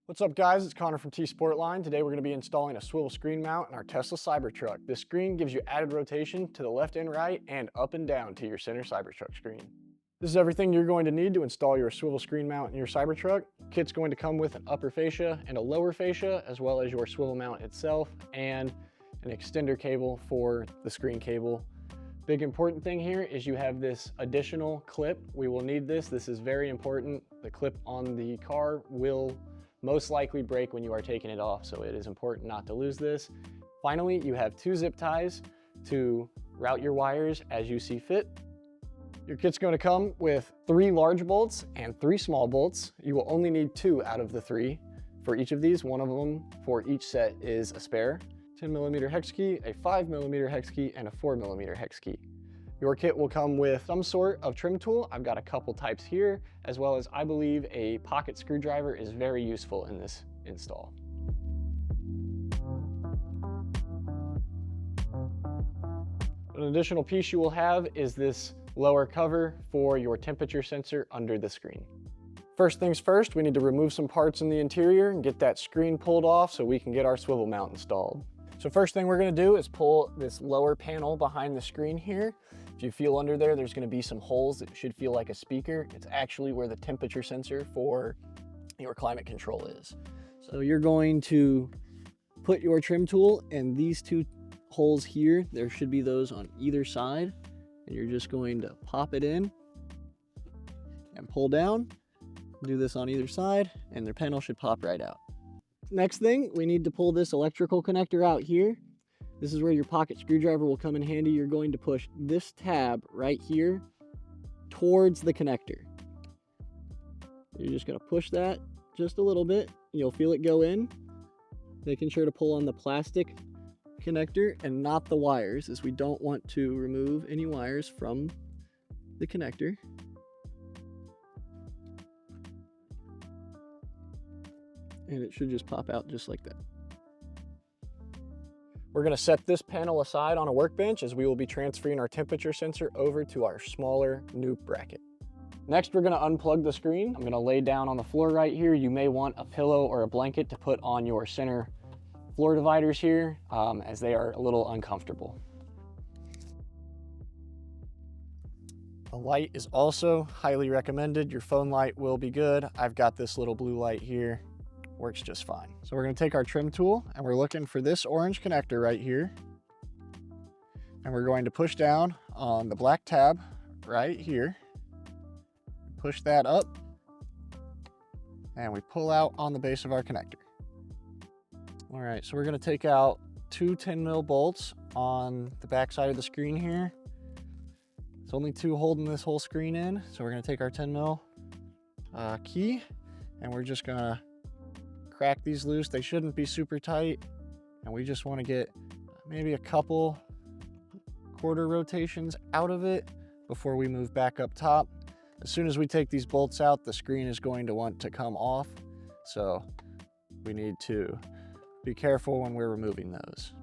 What's up guys, it's Connor from T-sportline. Today we're going to be installing a swivel screen mount in our Tesla Cybertruck. This screen gives you added rotation to the left and right and up and down to your center Cybertruck screen. This is everything you're going to need to install your swivel screen mount in your Cybertruck. Kit's going to come with an upper fascia and a lower fascia, as well as your swivel mount itself and an extender cable for the screen cable. Big important thing here is you have this additional clip. We will need this. This is very important. The clip on the car will most likely break when you are taking it off, so it is important not to lose this. Finally, you have 2 zip ties to route your wires as you see fit. Your kit's going to come with 3 large bolts and 3 small bolts. You will only need 2 out of the 3 for each of these. One of them for each set is a spare 10mm hex key, a 5mm hex key, and a 4mm hex key. Your kit will come with some sort of trim tool. I've got a couple types here, as well as I believe a pocket screwdriver is very useful in this install. An additional piece you will have is this lower cover for your temperature sensor under the screen. First things first, we need to remove some parts in the interior and get that screen pulled off so we can get our swivel mount installed. So first thing we're going to do is pull this lower panel behind the screen here. If you feel under there, there's going to be some holes that should feel like a speaker. It's actually where the temperature sensor for your climate control is. So you're going to put your trim tool in these 2 holes here. There should be those on either side. And you're just going to pop it in and pull down. Do this on either side and the panel should pop right out. Next thing, we need to pull this electrical connector out here. This is where your pocket screwdriver will come in handy. You're going to push this tab right here towards the connector. You're just going to push that just a little bit. You'll feel it go in. Making sure to pull on the plastic connector and not the wires, as we don't want to remove any wires from the connector. And it should just pop out just like that. We're going to set this panel aside on a workbench as we will be transferring our temperature sensor over to our smaller Nuys bracket. Next, we're going to unplug the screen. I'm going to lay down on the floor right here. You may want a pillow or a blanket to put on your center floor dividers here, as they are a little uncomfortable. A light is also highly recommended. Your phone light will be good. I've got this little blue light here. Works just fine. So we're going to take our trim tool and we're looking for this orange connector right here. And we're going to push down on the black tab right here. Push that up and we pull out on the base of our connector. All right, so we're going to take out 2 10mm bolts on the back side of the screen here. It's only 2 holding this whole screen in. So we're going to take our 10mm key and we're just going to crack these loose. They shouldn't be super tight, and we just want to get maybe a couple quarter rotations out of it before we move back up top. As soon as we take these bolts out, the screen is going to want to come off, so we need to be careful when we're removing those.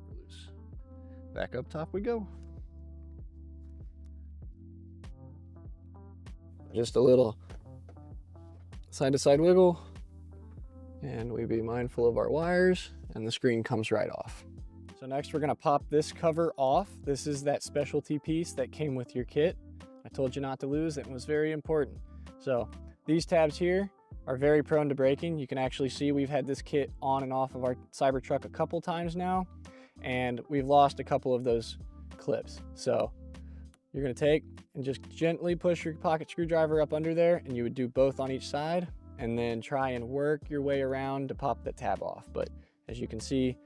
Loose. Back up top we go. Just a little side-to-side wiggle, and we be mindful of our wires, and the screen comes right off. So next we're going to pop this cover off. This is that specialty piece that came with your kit. I told you not to lose. It was very important. So these tabs here are very prone to breaking. You can actually see we've had this kit on and off of our Cybertruck a couple times now, and we've lost a couple of those clips. So you're going to take and just gently push your pocket screwdriver up under there, and you would do both on each side and then try and work your way around to pop the tab off. But as you can see,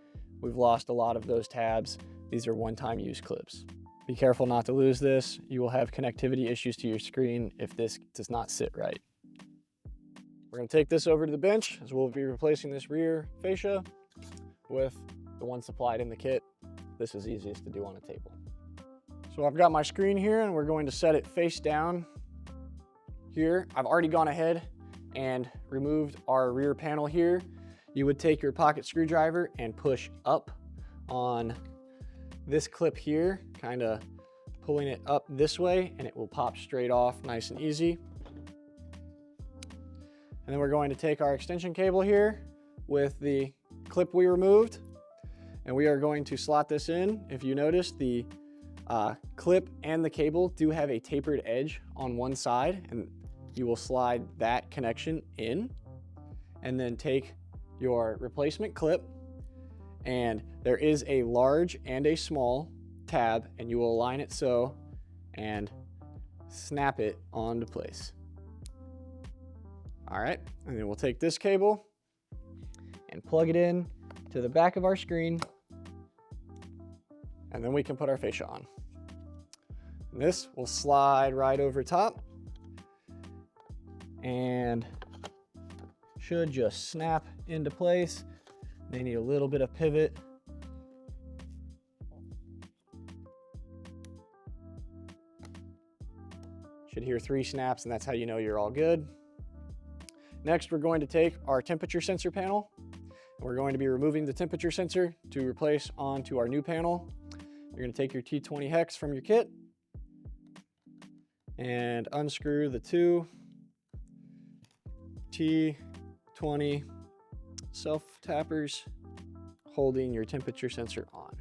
we've lost a lot of those tabs. These are one-time use clips. Be careful not to lose this. You will have connectivity issues to your screen if this does not sit right. We're going to take this over to the bench as we'll be replacing this rear fascia with the one supplied in the kit. This is easiest to do on a table. So I've got my screen here and we're going to set it face down here. I've already gone ahead and removed our rear panel here. You would take your pocket screwdriver and push up on this clip here, kind of pulling it up this way, and it will pop straight off nice and easy. And then we're going to take our extension cable here with the clip we removed, and we are going to slot this in. If you notice, the clip and the cable do have a tapered edge on one side, and you will slide that connection in, and then take your replacement clip, and there is a large and a small tab, and you will align it so and snap it onto place. All right, and then we'll take this cable and plug it in to the back of our screen, and then we can put our fascia on. And this will slide right over top and should just snap into place. They need a little bit of pivot. Should hear 3 snaps, and that's how you know you're all good. Next, we're going to take our temperature sensor panel, and we're going to be removing the temperature sensor to replace onto our new panel. You're going to take your T20 hex from your kit and unscrew the 2 T20 self-tappers holding your temperature sensor on.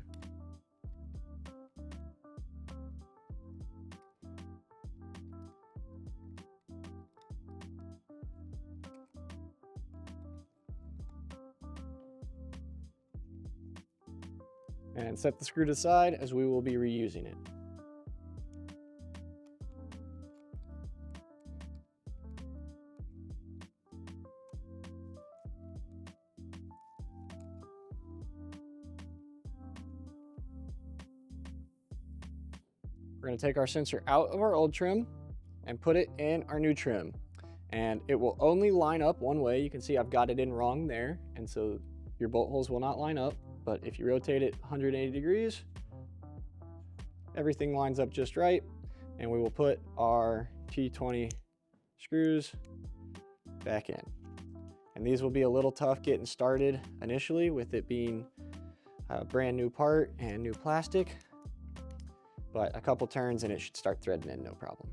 And set the screw to the side as we will be reusing it. We're going to take our sensor out of our old trim and put it in our new trim. And it will only line up one way. You can see I've got it in wrong there, and so your bolt holes will not line up. But if you rotate it 180 degrees, everything lines up just right. And we will put our T20 screws back in. And these will be a little tough getting started initially, with it being a brand new part and new plastic. But a couple turns and it should start threading in, no problem.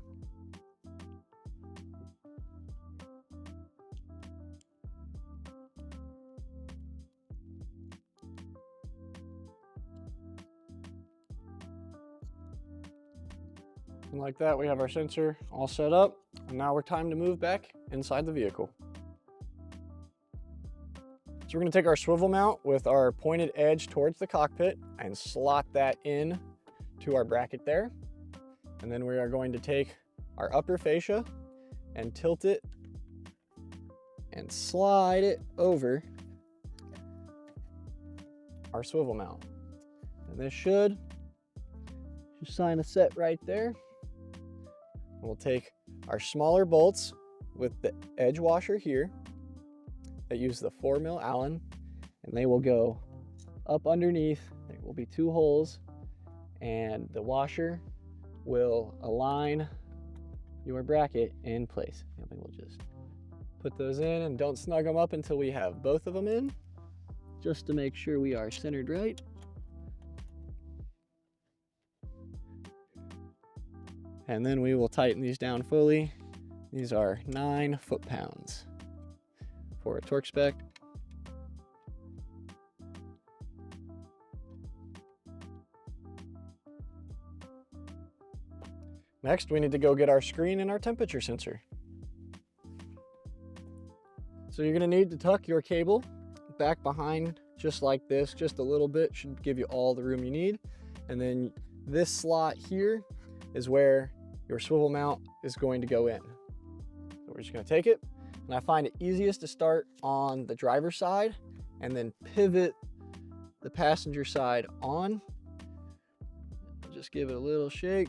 And like that, we have our sensor all set up, and now we're time to move back inside the vehicle. So we're going to take our swivel mount with our pointed edge towards the cockpit and slot that in to our bracket there. And then we are going to take our upper fascia and tilt it and slide it over our swivel mount. And this should just sign a set right there. We'll take our smaller bolts with the edge washer here that use the 4mm Allen, and they will go up underneath. There will be 2 holes, and the washer will align your bracket in place. And we'll just put those in, and don't snug them up until we have both of them in, just to make sure we are centered right. And then we will tighten these down fully. These are 9 foot-pounds for a torque spec. Next, we need to go get our screen and our temperature sensor. So you're going to need to tuck your cable back behind just like this, just a little bit, should give you all the room you need. And then this slot here is where your swivel mount is going to go in. So we're just going to take it, and I find it easiest to start on the driver's side and then pivot the passenger side on. Just give it a little shake.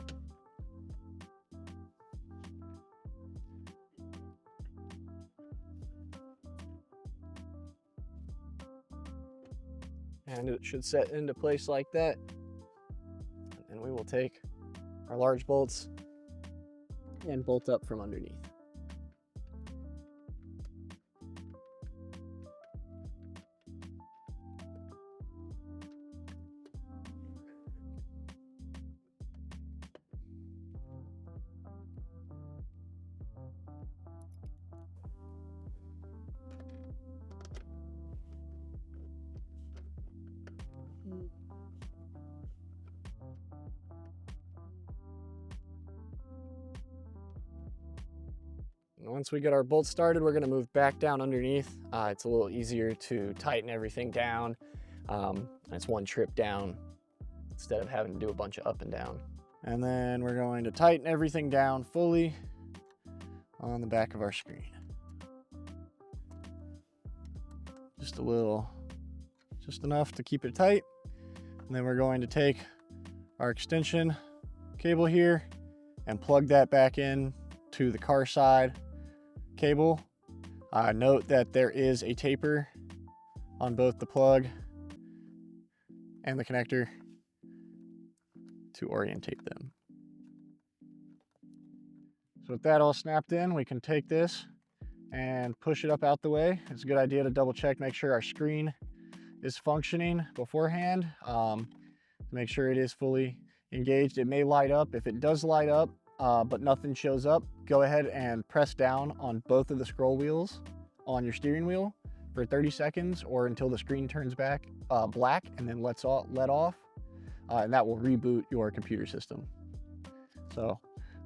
And it should set into place like that. And we will take our large bolts and bolt up from underneath. Once we get our bolts started, we're gonna move back down underneath. It's a little easier to tighten everything down. It's one trip down instead of having to do a bunch of up and down. And then we're going to tighten everything down fully on the back of our screen. Just a little, just enough to keep it tight. And then we're going to take our extension cable here and plug that back in to the car side cable. Note that there is a taper on both the plug and the connector to orientate them. So with that all snapped in, we can take this and push it up out the way. It's a good idea to double check, make sure our screen is functioning beforehand, to make sure it is fully engaged. It may light up. If it does light up, but nothing shows up, go ahead and press down on both of the scroll wheels on your steering wheel for 30 seconds or until the screen turns back black and then let off, and that will reboot your computer system. So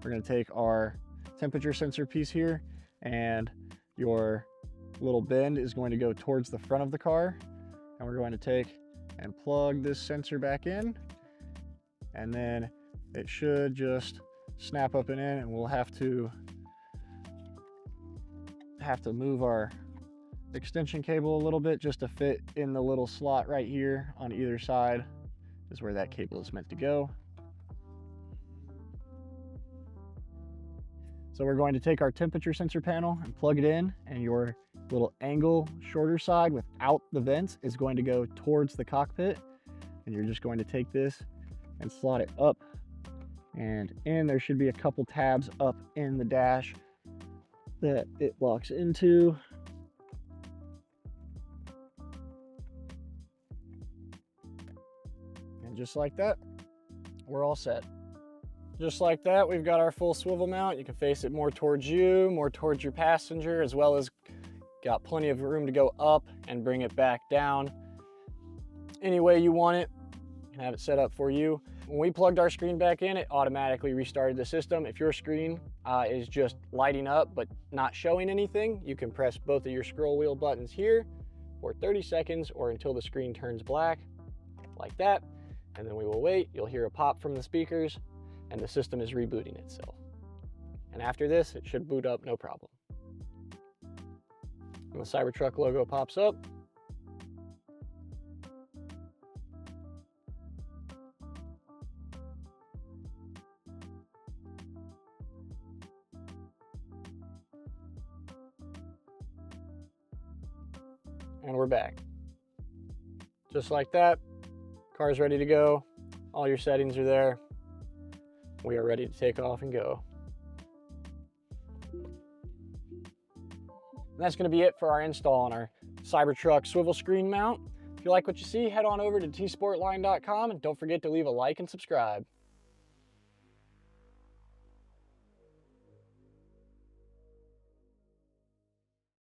we're going to take our temperature sensor piece here, and your little bend is going to go towards the front of the car, and we're going to take and plug this sensor back in, and then it should just snap up and in, and we'll have to move our extension cable a little bit just to fit in the little slot right here on either side is where that cable is meant to go. So we're going to take our temperature sensor panel and plug it in, and your little angle shorter side without the vents is going to go towards the cockpit, and you're just going to take this and slot it up and in. There should be a couple tabs up in the dash that it locks into. And just like that, we're all set. Just like that, we've got our full swivel mount. You can face it more towards you, more towards your passenger, as well as got plenty of room to go up and bring it back down. Any way you want it, you can have it set up for you. When we plugged our screen back in, it automatically restarted the system. If your screen is just lighting up but not showing anything, you can press both of your scroll wheel buttons here for 30 seconds or until the screen turns black, like that. And then we will wait. You'll hear a pop from the speakers, and the system is rebooting itself. And after this, it should boot up no problem. When the Cybertruck logo pops up, and we're back. Just like that, car's ready to go. All your settings are there. We are ready to take off and go. And that's going to be it for our install on our Cybertruck swivel screen mount. If you like what you see, head on over to tsportline.com and don't forget to leave a like and subscribe.